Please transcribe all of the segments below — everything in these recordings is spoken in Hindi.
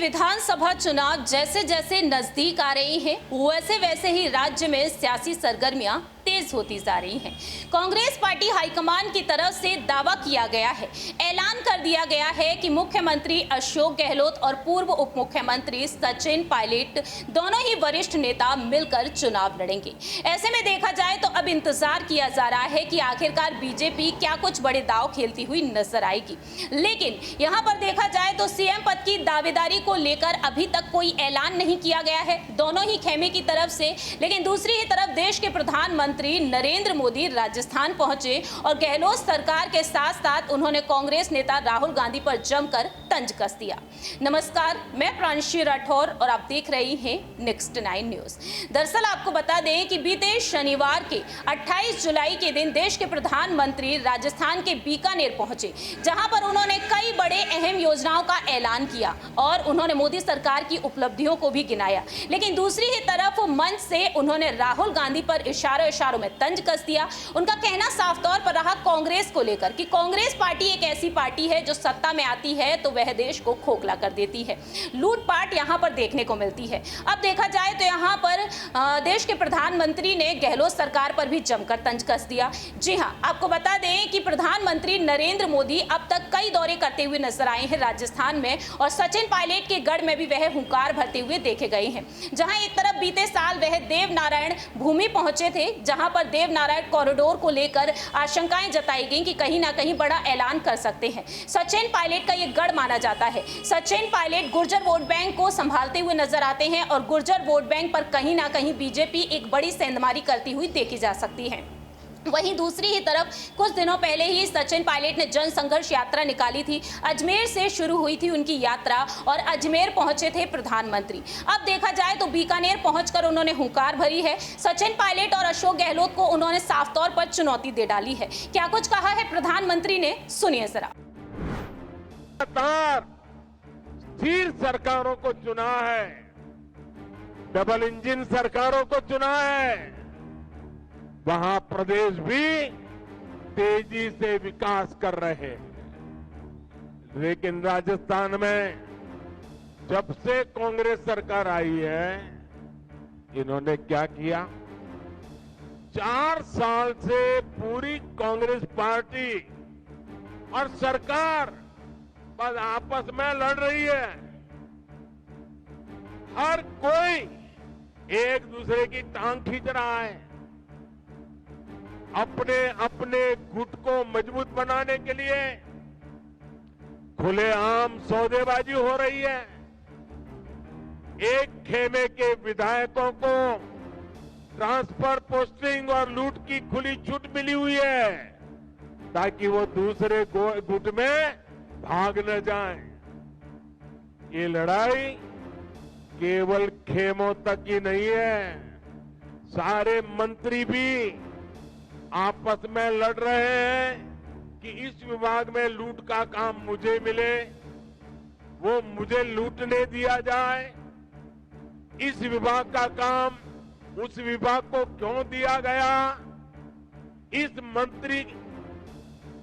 विधानसभा चुनाव जैसे जैसे नजदीक आ रही हैं, वैसे वैसे ही राज्य में सियासी सरगर्मियां तेज होती जा रही हैं। कांग्रेस पार्टी हाईकमान की तरफ से दावा किया गया है, ऐलान कर दिया गया है कि मुख्यमंत्री अशोक गहलोत और पूर्व उप मुख्यमंत्री सचिन पायलट दोनों ही वरिष्ठ नेता मिलकर चुनाव लड़ेंगे। ऐसे में देखा जाए तो अब इंतजार किया जा रहा है कि आखिरकार बीजेपी क्या कुछ बड़े दांव खेलती हुई नजर आएगी। लेकिन यहां पर देखा जाए तो सीएम पद की दावेदारी को लेकर अभी तक कोई ऐलान नहीं किया गया है दोनों ही खेमे की तरफ से। लेकिन दूसरी ही तरफ देश के प्रधानमंत्री नरेंद्र मोदी राजस्थान पहुंचे और गहलोत सरकार के साथ साथ उन्होंने कांग्रेस नेता राहुल गांधी पर जमकर तंज कस दिया। नमस्कार, मैं प्रांशी राठौर और आप देख रही हैं नेक्स्ट 9 न्यूज। दरअसल आपको बता दें कि बीते शनिवार के 28 जुलाई के दिन देश के प्रधानमंत्री राजस्थान के बीकानेर पहुंचे, जहां पर उन्होंने कई बड़े अहम योजनाओं का ऐलान किया और उन्होंने मोदी सरकार की उपलब्धियों को भी गिनाया। लेकिन दूसरी ही तरफ मंच से उन्होंने राहुल गांधी पर इशारों में तंज कस दिया। उनका कहना साफ तौर पर रहा कांग्रेस को लेकर कि कांग्रेस पार्टी एक ऐसी पार्टी है जो सत्ता में आती है तो वह देश को खोखला कर देती है। लूटपाट यहां पर देखने को मिलती है। अब देखा जाए तो यहां पर देश के प्रधानमंत्री ने गहलोत सरकार पर भी जमकर तंज कस दिया। जी हां, आपको बता दें कि प्रधानमंत्री नरेंद्र मोदी अब तक कई दौरे करते हुए नजर आए हैं राजस्थान में और सचिन पायलट के गढ़ में भी वह हुंकार भरते हुए देखे गए हैं। जहां एक तरफ बीते साल वह देवनारायण भूमि पहुंचे थे, जहां पर देवनारायण कॉरिडोर को लेकर आशंकाएं जताई गई कि कहीं ना कहीं बड़ा ऐलान कर सकते हैं। सचिन पायलट का यह गढ़ माना जाता है। सचिन पायलट गुर्जर वोट बैंक को संभालते हुए नजर आते हैं और गुर्जर वोट बैंक पर कहीं ना कहीं बीजेपी एक बड़ी सेंधमारी करती हुई देखी जा सकती है। वहीं दूसरी ही तरफ कुछ दिनों पहले ही सचिन पायलट ने जन संघर्ष यात्रा निकाली थी। अजमेर से शुरू हुई थी उनकी यात्रा और अजमेर पहुंचे थे प्रधानमंत्री। अब देखा जाए तो बीकानेर पहुंचकर उन्होंने हुंकार भरी है। सचिन पायलट और अशोक गहलोत को उन्होंने साफ तौर पर चुनौती दे डाली है। क्या कुछ कहा है प्रधानमंत्री ने, सुनिए जरा। स्थिर सरकारों को चुना है, डबल इंजन सरकारों को चुना है। वहां प्रदेश भी तेजी से विकास कर रहे हैं। लेकिन राजस्थान में जब से कांग्रेस सरकार आई है, इन्होंने क्या किया? 4 साल से पूरी कांग्रेस पार्टी और सरकार बस आपस में लड़ रही है। हर कोई एक दूसरे की टांग खींच रहा है। अपने अपने गुट को मजबूत बनाने के लिए खुलेआम सौदेबाजी हो रही है। एक खेमे के विधायकों को ट्रांसफर, पोस्टिंग और लूट की खुली छूट मिली हुई है ताकि वो दूसरे गुट में भाग न जाएं। ये लड़ाई केवल खेमों तक ही नहीं है, सारे मंत्री भी आपस में लड़ रहे हैं कि इस विभाग में लूट का काम मुझे मिले, वो मुझे लूटने दिया जाए। इस विभाग का काम उस विभाग को क्यों दिया गया? इस मंत्री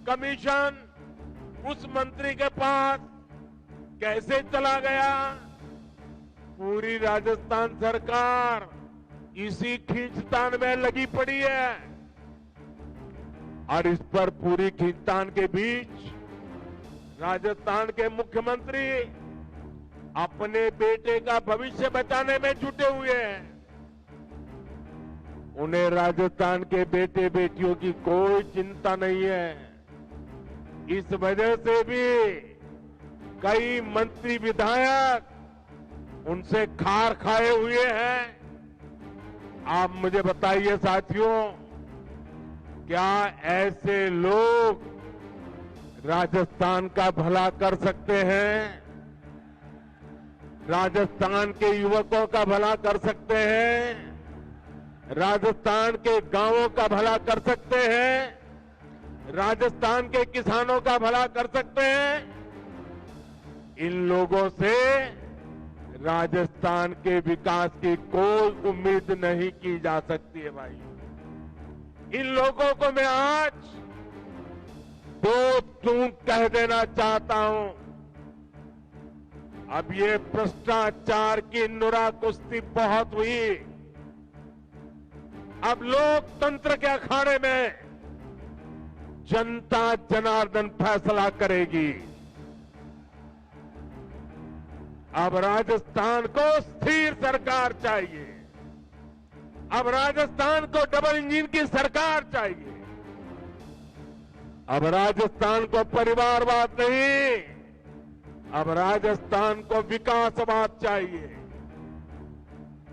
कमीशन उस मंत्री के पास कैसे चला गया? पूरी राजस्थान सरकार इसी खींचतान में लगी पड़ी है और इस पर पूरी खींचतान के बीच राजस्थान के मुख्यमंत्री अपने बेटे का भविष्य बचाने में जुटे हुए हैं। उन्हें राजस्थान के बेटे बेटियों की कोई चिंता नहीं है। इस वजह से भी कई मंत्री विधायक उनसे खार खाए हुए हैं। आप मुझे बताइए साथियों, क्या ऐसे लोग राजस्थान का भला कर सकते हैं? राजस्थान के युवकों का भला कर सकते हैं? राजस्थान के गांवों का भला कर सकते हैं? राजस्थान के किसानों का भला कर सकते हैं? इन लोगों से राजस्थान के विकास की कोई उम्मीद नहीं की जा सकती है भाई। इन लोगों को मैं आज 2 टूक कह देना चाहता हूं। अब ये भ्रष्टाचार की नुरा कुश्ती बहुत हुई। अब लोकतंत्र के अखाड़े में जनता जनार्दन फैसला करेगी। अब राजस्थान को स्थिर सरकार चाहिए। अब राजस्थान को डबल इंजन की सरकार चाहिए। अब राजस्थान को परिवारवाद नहीं, अब राजस्थान को विकासवाद चाहिए।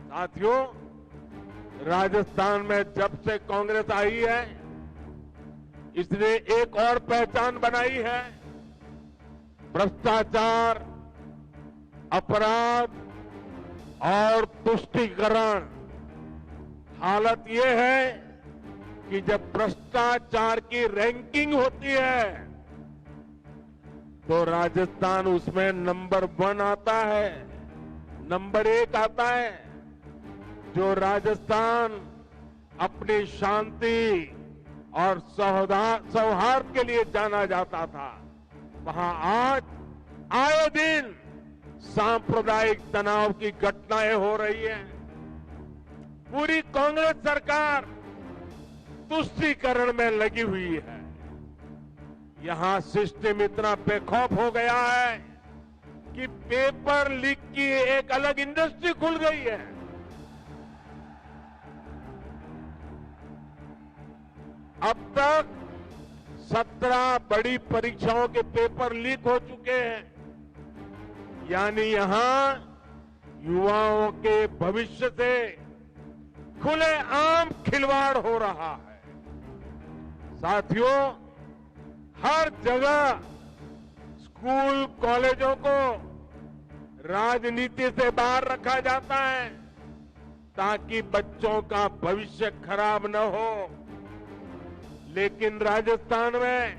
साथियों, राजस्थान में जब से कांग्रेस आई है, इसने एक और पहचान बनाई है। भ्रष्टाचार, अपराध और तुष्टीकरण। हालत यह है कि जब भ्रष्टाचार की रैंकिंग होती है तो राजस्थान उसमें नंबर 1 आता है, नंबर 1 आता है। जो राजस्थान अपनी शांति और सौहार्द के लिए जाना जाता था, वहां आज आए दिन सांप्रदायिक तनाव की घटनाएं हो रही हैं। पूरी कांग्रेस सरकार तुष्टीकरण में लगी हुई है। यहां सिस्टम इतना बेखौफ हो गया है कि पेपर लीक की एक अलग इंडस्ट्री खुल गई है। अब तक 17 बड़ी परीक्षाओं के पेपर लीक हो चुके हैं। यानी यहां युवाओं के भविष्य से खुलेआम खिलवाड़ हो रहा है। साथियों, हर जगह स्कूल कॉलेजों को राजनीति से बाहर रखा जाता है ताकि बच्चों का भविष्य खराब न हो। लेकिन राजस्थान में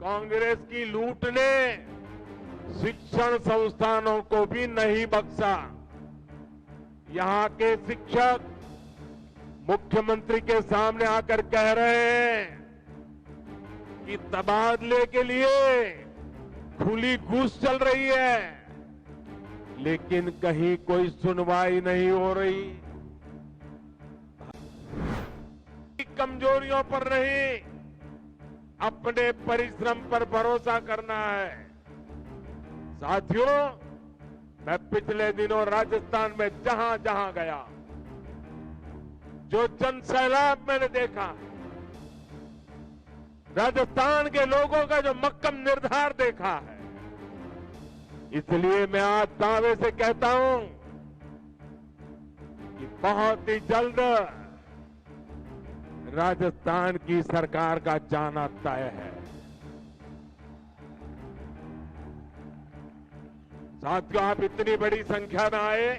कांग्रेस की लूट ने शिक्षण संस्थानों को भी नहीं बख्शा। यहां के शिक्षक मुख्यमंत्री के सामने आकर कह रहे हैं कि तबादले के लिए खुली घूस चल रही है, लेकिन कहीं कोई सुनवाई नहीं हो रही। कमजोरियों पर नहीं, अपने परिश्रम पर भरोसा करना है। साथियों, मैं पिछले दिनों राजस्थान में जहां जहां गया, जो जन सैलाब मैंने देखा, राजस्थान के लोगों का जो मक्कम निर्धार देखा है, इसलिए मैं आज दावे से कहता हूं कि बहुत ही जल्द राजस्थान की सरकार का जाना तय है। साथियों, आप इतनी बड़ी संख्या में आए,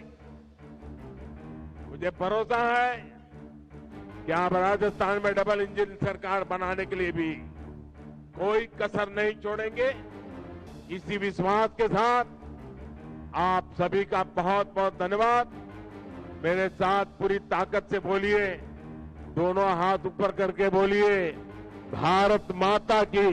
मुझे भरोसा है कि आप राजस्थान में डबल इंजन सरकार बनाने के लिए भी कोई कसर नहीं छोड़ेंगे। इसी विश्वास के साथ आप सभी का बहुत बहुत धन्यवाद। मेरे साथ पूरी ताकत से बोलिए, दोनों हाथ ऊपर करके बोलिए, भारत माता की।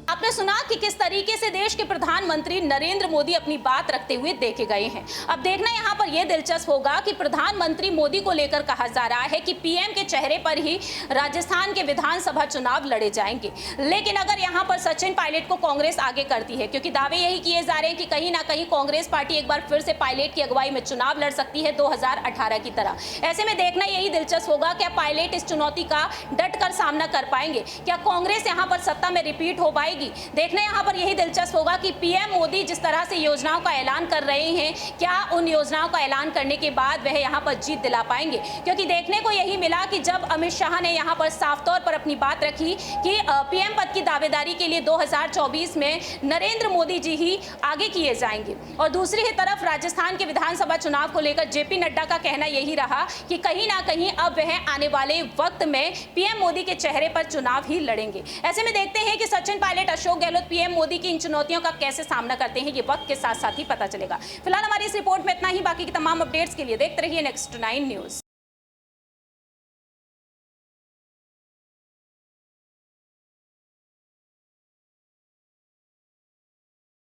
आपने सुना कि किस तरीके से देश के प्रधानमंत्री नरेंद्र मोदी अपनी बात रखते हुए देखे गए हैं। अब देखना यहां पर यह दिलचस्प होगा कि प्रधानमंत्री मोदी को लेकर कहा जा रहा है कि पीएम के चेहरे पर ही राजस्थान के विधानसभा चुनाव लड़े जाएंगे। लेकिन अगर यहां पर सचिन पायलट को कांग्रेस आगे करती है, क्योंकि दावे यही किए जा रहे हैं कि कहीं ना कहीं कांग्रेस पार्टी एक बार फिर से पायलट की अगुवाई में चुनाव लड़ सकती है 2018 की तरह। ऐसे में देखना यही दिलचस्प होगा, क्या पायलट इस चुनौती का डटकर सामना कर पाएंगे? क्या कांग्रेस यहां पर सत्ता में रिपीट हो पाएगी? देखना यहां पर यही दिलचस्प होगा कि पीएम मोदी जिस तरह से योजनाओं का ऐलान कर रहे हैं, क्या उन योजनाओं का ऐलान करने के बाद वह यहां पर जीत दिला पाएंगे? क्योंकि देखने को यही मिला कि जब अमित शाह ने यहां पर साफ तौर पर अपनी बात रखी कि पीएम पद की दावेदारी के लिए 2024 में नरेंद्र मोदी जी ही आगे किए जाएंगे, और दूसरी ही तरफ राजस्थान के विधानसभा चुनाव को लेकर जेपी नड्डा का कहना यही रहा कि कहीं ना कहीं अब वह आने वाले वक्त में पीएम मोदी के चेहरे पर चुनाव ही लड़ेंगे। ऐसे में देखते हैं कि सचिन पायलट, अशोक गहलोत, पीएम मोदी की इन चुनौतियों का कैसे सामना करते हैं, ये वक्त के साथ साथ ही पता चलेगा। फिलहाल हमारी इस रिपोर्ट में इतना ही। बाकी की तमाम अपडेट्स के लिए देखते रहिए नेक्स्ट 9 न्यूज।